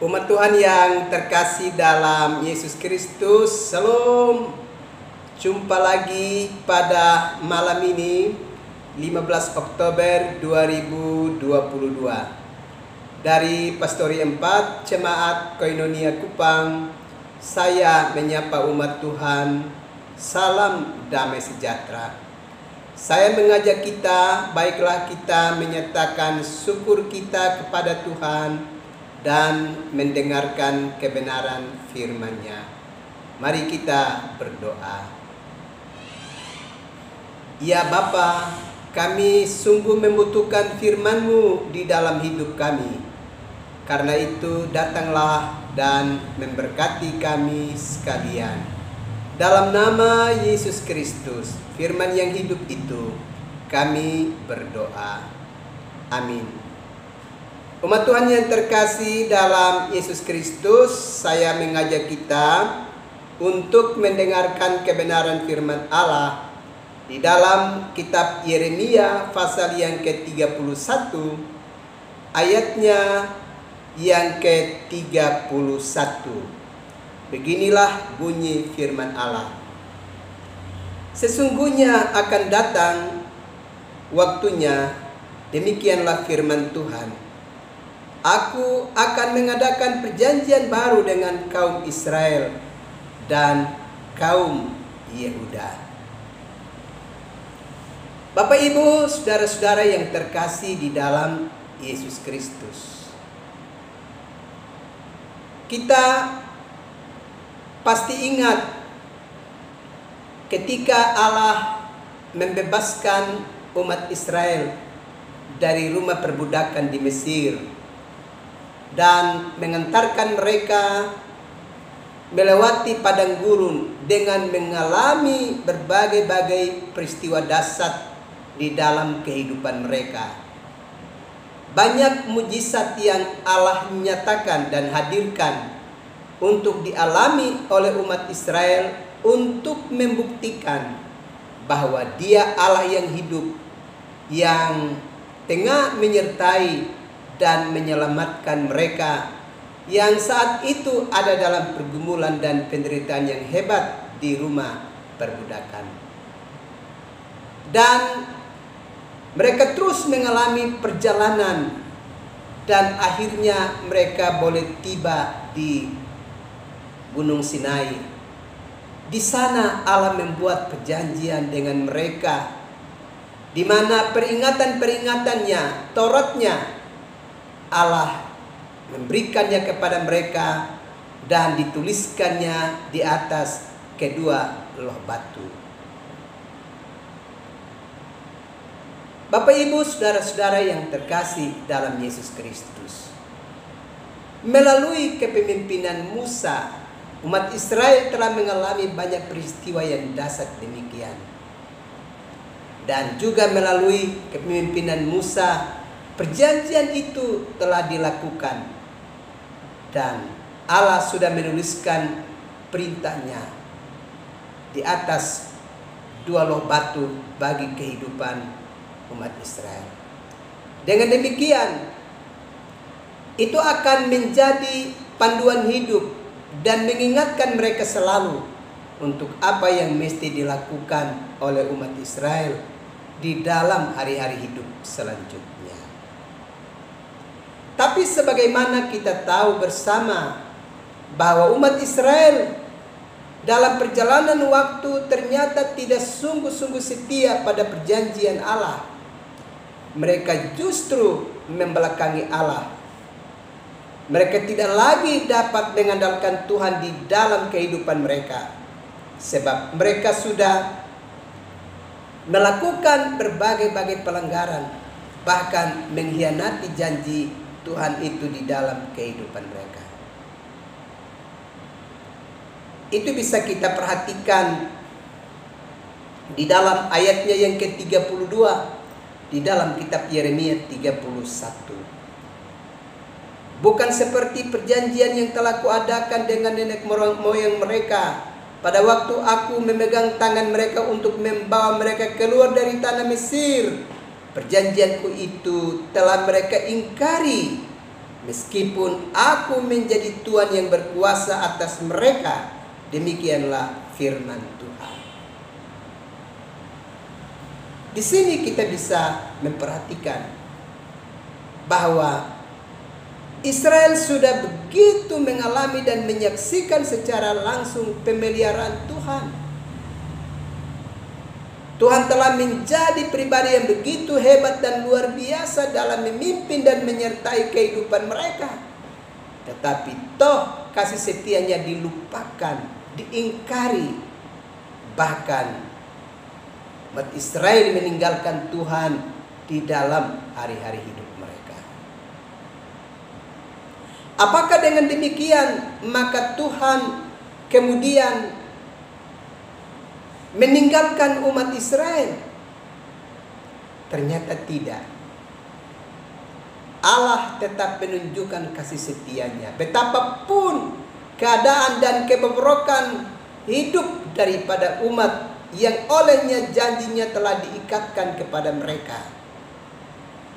Umat Tuhan yang terkasih dalam Yesus Kristus, Shalom. Jumpa lagi pada malam ini 15 Oktober 2022 dari Pastori 4 Jemaat Koinonia Kupang. Saya menyapa umat Tuhan, salam damai sejahtera. Saya mengajak kita, baiklah kita menyatakan syukur kita kepada Tuhan dan mendengarkan kebenaran firman-Nya. Mari kita berdoa. Ya Bapa, kami sungguh membutuhkan firman-Mu di dalam hidup kami. Karena itu datanglah dan memberkati kami sekalian. Dalam nama Yesus Kristus, firman yang hidup itu, kami berdoa. Amin. Umat Tuhan yang terkasih dalam Yesus Kristus, saya mengajak kita untuk mendengarkan kebenaran firman Allah di dalam kitab Yeremia pasal yang ke-31 ayatnya yang ke-31. Beginilah bunyi firman Allah. Sesungguhnya akan datang waktunya, demikianlah firman Tuhan. Aku akan mengadakan perjanjian baru dengan kaum Israel dan kaum Yehuda. Bapak, Ibu, saudara-saudara yang terkasih di dalam Yesus Kristus, kita pasti ingat ketika Allah membebaskan umat Israel dari rumah perbudakan di Mesir dan mengantarkan mereka melewati padang gurun dengan mengalami berbagai-bagai peristiwa dahsyat di dalam kehidupan mereka. Banyak mujizat yang Allah nyatakan dan hadirkan untuk dialami oleh umat Israel untuk membuktikan bahwa Dia Allah yang hidup, yang tengah menyertai dan menyelamatkan mereka yang saat itu ada dalam pergumulan dan penderitaan yang hebat di rumah perbudakan. Dan mereka terus mengalami perjalanan dan akhirnya mereka boleh tiba di Gunung Sinai. Di sana Allah membuat perjanjian dengan mereka, di mana peringatan-peringatannya, Tauratnya, Allah memberikannya kepada mereka dan dituliskannya di atas kedua loh batu. Bapak, Ibu, saudara-saudara yang terkasih dalam Yesus Kristus, melalui kepemimpinan Musa, umat Israel telah mengalami banyak peristiwa yang dahsyat demikian. Dan juga melalui kepemimpinan Musa, perjanjian itu telah dilakukan dan Allah sudah menuliskan perintahnya di atas dua loh batu bagi kehidupan umat Israel. Dengan demikian, itu akan menjadi panduan hidup dan mengingatkan mereka selalu untuk apa yang mesti dilakukan oleh umat Israel di dalam hari-hari hidup selanjutnya. Tapi sebagaimana kita tahu bersama bahwa umat Israel dalam perjalanan waktu ternyata tidak sungguh-sungguh setia pada perjanjian Allah. Mereka justru membelakangi Allah. Mereka tidak lagi dapat mengandalkan Tuhan di dalam kehidupan mereka, sebab mereka sudah melakukan berbagai-bagai pelanggaran, bahkan mengkhianati janji Tuhan itu di dalam kehidupan mereka. Itu bisa kita perhatikan di dalam ayatnya yang ke-32 di dalam kitab Yeremia 31. Bukan seperti perjanjian yang telah kuadakan dengan nenek moyang mereka pada waktu aku memegang tangan mereka untuk membawa mereka keluar dari tanah Mesir. Perjanjianku itu telah mereka ingkari meskipun aku menjadi Tuhan yang berkuasa atas mereka. Demikianlah firman Tuhan. Di sini kita bisa memperhatikan bahwa Israel sudah begitu mengalami dan menyaksikan secara langsung pemeliharaan Tuhan. Tuhan telah menjadi pribadi yang begitu hebat dan luar biasa dalam memimpin dan menyertai kehidupan mereka. Tetapi toh kasih setianya dilupakan, diingkari. Bahkan umat Israel meninggalkan Tuhan di dalam hari-hari hidup mereka. Apakah dengan demikian maka Tuhan kemudian meninggalkan umat Israel? Ternyata tidak. Allah tetap menunjukkan kasih setianya. Betapapun keadaan dan kebobrokan hidup daripada umat yang olehnya janjinya telah diikatkan kepada mereka,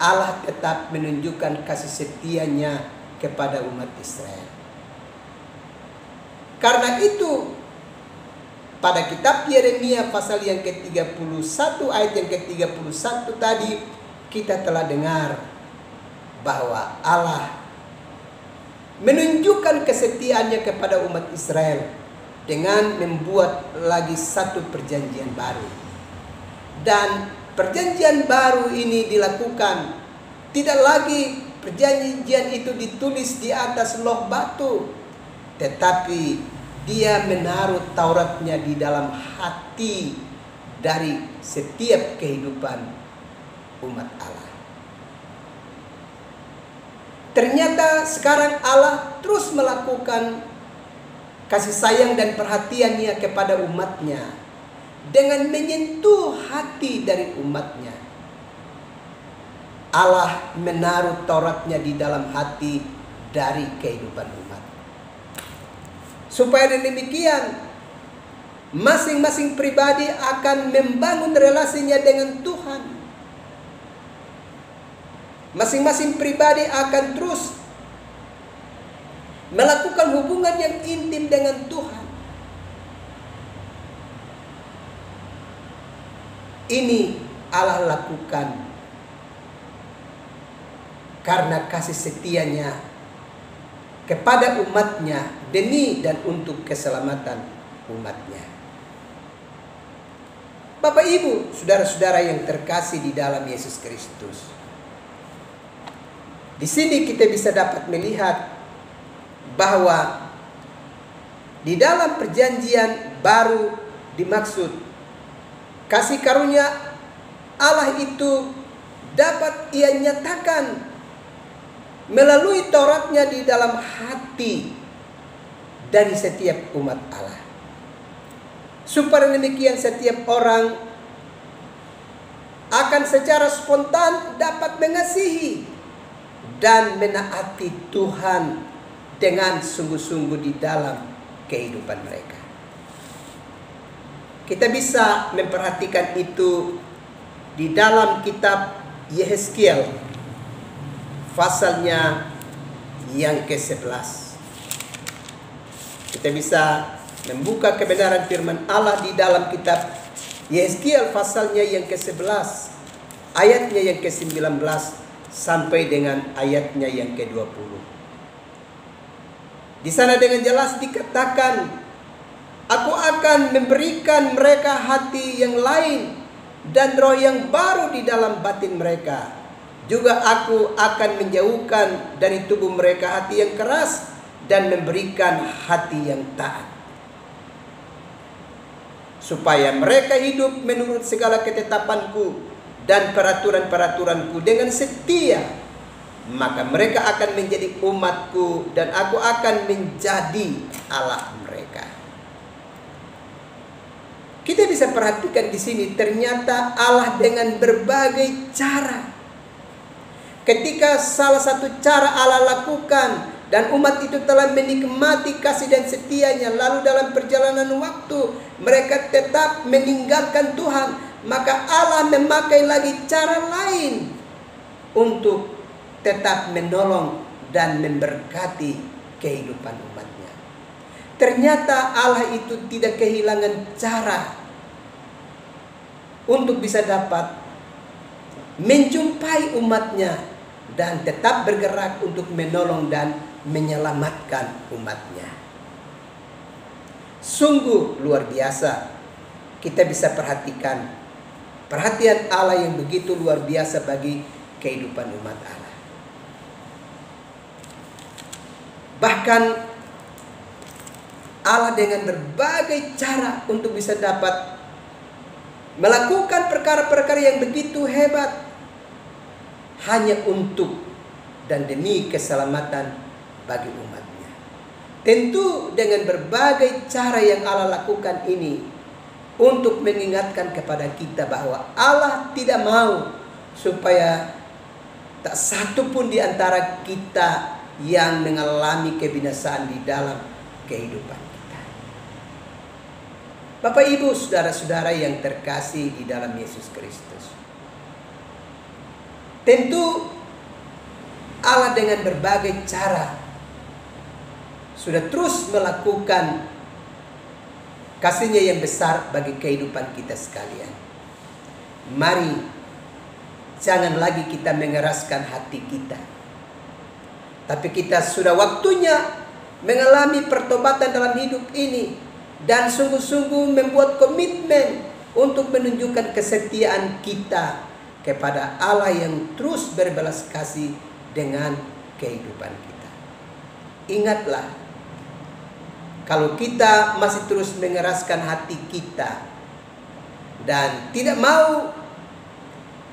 Allah tetap menunjukkan kasih setianya kepada umat Israel. Karena itu pada kitab Yeremia pasal yang ke-31 ayat yang ke-31 tadi kita telah dengar bahwa Allah menunjukkan kesetiaannya kepada umat Israel dengan membuat lagi satu perjanjian baru. Dan perjanjian baru ini dilakukan tidak lagi perjanjian itu ditulis di atas loh batu, tetapi dia menaruh Tauratnya di dalam hati dari setiap kehidupan umat Allah. Ternyata sekarang Allah terus melakukan kasih sayang dan perhatiannya kepada umatnya dengan menyentuh hati dari umatnya. Allah menaruh Tauratnya di dalam hati dari kehidupan umat. Supaya demikian, masing-masing pribadi akan membangun relasinya dengan Tuhan. Masing-masing pribadi akan terus melakukan hubungan yang intim dengan Tuhan. Ini Allah lakukan karena kasih setianya kepada umatnya demi dan untuk keselamatan umatnya. Bapak Ibu, saudara-saudara yang terkasih di dalam Yesus Kristus, di sini kita bisa dapat melihat bahwa di dalam perjanjian baru dimaksud kasih karunia Allah itu dapat ia nyatakan melalui Tauratnya di dalam hati dari setiap umat Allah. Supaya demikian setiap orang akan secara spontan dapat mengasihi dan menaati Tuhan dengan sungguh-sungguh di dalam kehidupan mereka. Kita bisa memperhatikan itu di dalam kitab Yehezkiel pasalnya yang ke-11. Kita bisa membuka kebenaran firman Allah di dalam kitab Yehezkiel pasalnya yang ke-11, ayatnya yang ke-19 sampai dengan ayatnya yang ke-20. Di sana dengan jelas dikatakan, aku akan memberikan mereka hati yang lain dan roh yang baru di dalam batin mereka. Juga aku akan menjauhkan dari tubuh mereka hati yang keras dan memberikan hati yang taat. Supaya mereka hidup menurut segala ketetapanku dan peraturan-peraturanku dengan setia. Maka mereka akan menjadi umatku dan aku akan menjadi Allah mereka. Kita bisa perhatikan di sini ternyata Allah dengan berbagai cara. Ketika salah satu cara Allah lakukan dan umat itu telah menikmati kasih dan setianya, lalu dalam perjalanan waktu mereka tetap meninggalkan Tuhan, maka Allah memakai lagi cara lain untuk tetap menolong dan memberkati kehidupan umatnya. Ternyata Allah itu tidak kehilangan cara untuk bisa dapat menjumpai umatnya dan tetap bergerak untuk menolong dan menyelamatkan umatnya. Sungguh luar biasa. Kita bisa perhatikan perhatian Allah yang begitu luar biasa bagi kehidupan umat Allah. Bahkan Allah dengan berbagai cara untuk bisa dapat melakukan perkara-perkara yang begitu hebat hanya untuk dan demi keselamatan bagi umatnya. Tentu dengan berbagai cara yang Allah lakukan ini untuk mengingatkan kepada kita bahwa Allah tidak mau supaya tak satu pun di antara kita yang mengalami kebinasaan di dalam kehidupan kita. Bapak Ibu, saudara-saudara yang terkasih di dalam Yesus Kristus. Tentu Allah dengan berbagai cara sudah terus melakukan kasih-Nya yang besar bagi kehidupan kita sekalian. Mari jangan lagi kita mengeraskan hati kita. Tapi kita sudah waktunya mengalami pertobatan dalam hidup ini dan sungguh-sungguh membuat komitmen untuk menunjukkan kesetiaan kita kepada Allah yang terus berbelas kasih dengan kehidupan kita. Ingatlah, kalau kita masih terus mengeraskan hati kita dan tidak mau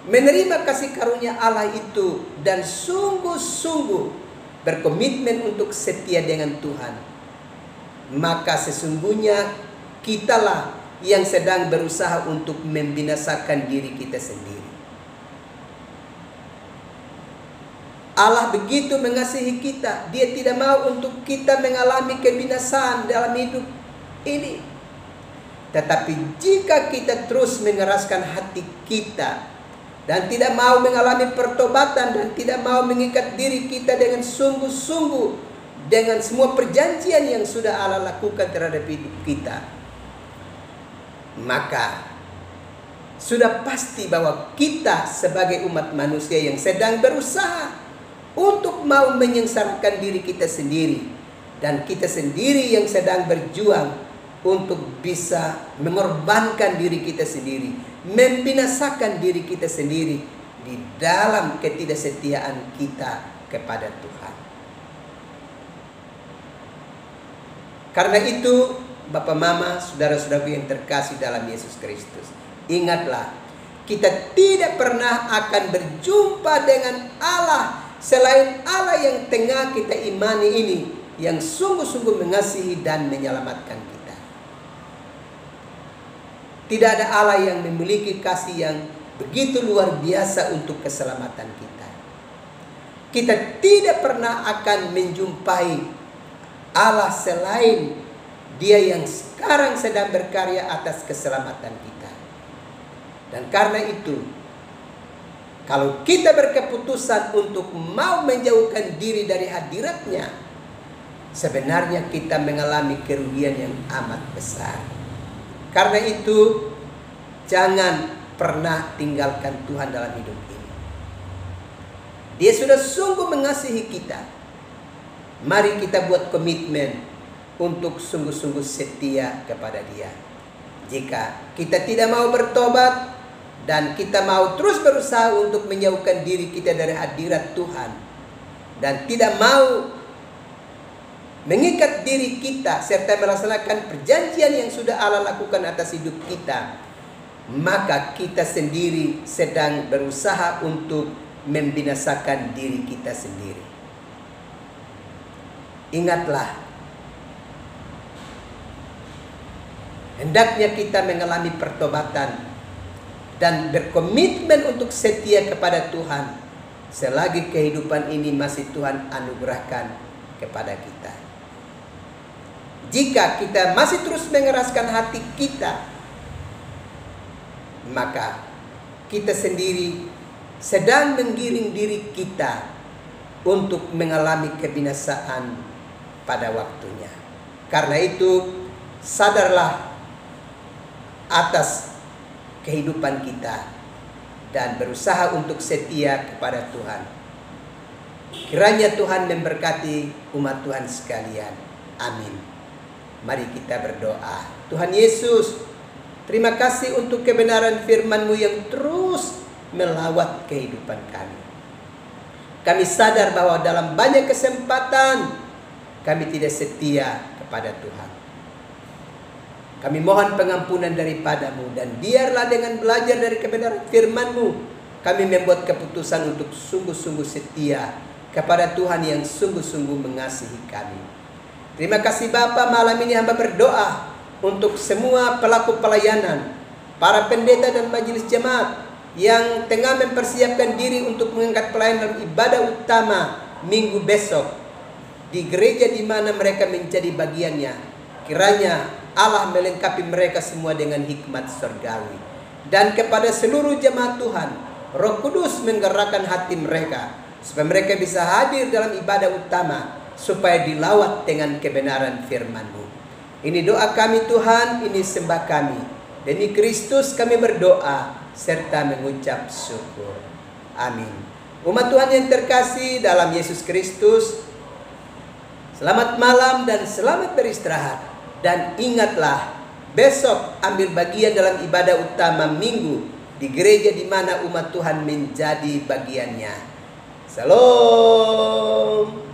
menerima kasih karunia Allah itu dan sungguh-sungguh berkomitmen untuk setia dengan Tuhan, maka sesungguhnya kitalah yang sedang berusaha untuk membinasakan diri kita sendiri. Allah begitu mengasihi kita, Dia tidak mau untuk kita mengalami kebinasaan dalam hidup ini. Tetapi jika kita terus mengeraskan hati kita dan tidak mau mengalami pertobatan dan tidak mau mengikat diri kita dengan sungguh-sungguh dengan semua perjanjian yang sudah Allah lakukan terhadap hidup kita, maka sudah pasti bahwa kita sebagai umat manusia yang sedang berusaha untuk mau menyengsarakan diri kita sendiri, dan kita sendiri yang sedang berjuang untuk bisa mengorbankan diri kita sendiri, membinasakan diri kita sendiri di dalam ketidaksetiaan kita kepada Tuhan. Karena itu, Bapak Mama, saudara-saudaraku yang terkasih dalam Yesus Kristus, ingatlah, kita tidak pernah akan berjumpa dengan Allah selain Allah yang tengah kita imani ini, yang sungguh-sungguh mengasihi dan menyelamatkan kita. Tidak ada Allah yang memiliki kasih yang begitu luar biasa untuk keselamatan kita. Kita tidak pernah akan menjumpai Allah selain Dia yang sekarang sedang berkarya atas keselamatan kita. Dan karena itu, kalau kita berkeputusan untuk mau menjauhkan diri dari hadirat-Nya, sebenarnya kita mengalami kerugian yang amat besar. Karena itu, jangan pernah tinggalkan Tuhan dalam hidup ini. Dia sudah sungguh mengasihi kita. Mari kita buat komitmen untuk sungguh-sungguh setia kepada Dia. Jika kita tidak mau bertobat dan kita mau terus berusaha untuk menjauhkan diri kita dari hadirat Tuhan, dan tidak mau mengikat diri kita serta melaksanakan perjanjian yang sudah Allah lakukan atas hidup kita, maka kita sendiri sedang berusaha untuk membinasakan diri kita sendiri. Ingatlah, hendaknya kita mengalami pertobatan dan berkomitmen untuk setia kepada Tuhan selagi kehidupan ini masih Tuhan anugerahkan kepada kita. Jika kita masih terus mengeraskan hati kita, maka kita sendiri sedang menggiring diri kita untuk mengalami kebinasaan pada waktunya. Karena itu, sadarlah atas kehidupan kita dan berusaha untuk setia kepada Tuhan. Kiranya Tuhan memberkati umat Tuhan sekalian. Amin. Mari kita berdoa. Tuhan Yesus, terima kasih untuk kebenaran firman-Mu yang terus melawat kehidupan kami. Kami sadar bahwa dalam banyak kesempatan kami tidak setia kepada Tuhan. Kami mohon pengampunan daripada-Mu, dan biarlah dengan belajar dari kebenaran firman-Mu, kami membuat keputusan untuk sungguh-sungguh setia kepada Tuhan yang sungguh-sungguh mengasihi kami. Terima kasih Bapa, malam ini hamba berdoa untuk semua pelaku pelayanan, para pendeta dan majelis jemaat yang tengah mempersiapkan diri untuk mengangkat pelayanan dalam ibadah utama minggu besok di gereja di mana mereka menjadi bagiannya. Kiranya Allah melengkapi mereka semua dengan hikmat surgawi. Dan kepada seluruh jemaat Tuhan, Roh Kudus menggerakkan hati mereka supaya mereka bisa hadir dalam ibadah utama, supaya dilawat dengan kebenaran firman-Mu. Ini doa kami Tuhan, ini sembah kami. Demi Kristus kami berdoa serta mengucap syukur. Amin. Umat Tuhan yang terkasih dalam Yesus Kristus, selamat malam dan selamat beristirahat. Dan ingatlah, besok ambil bagian dalam ibadah utama minggu di gereja di mana umat Tuhan menjadi bagiannya. Salam.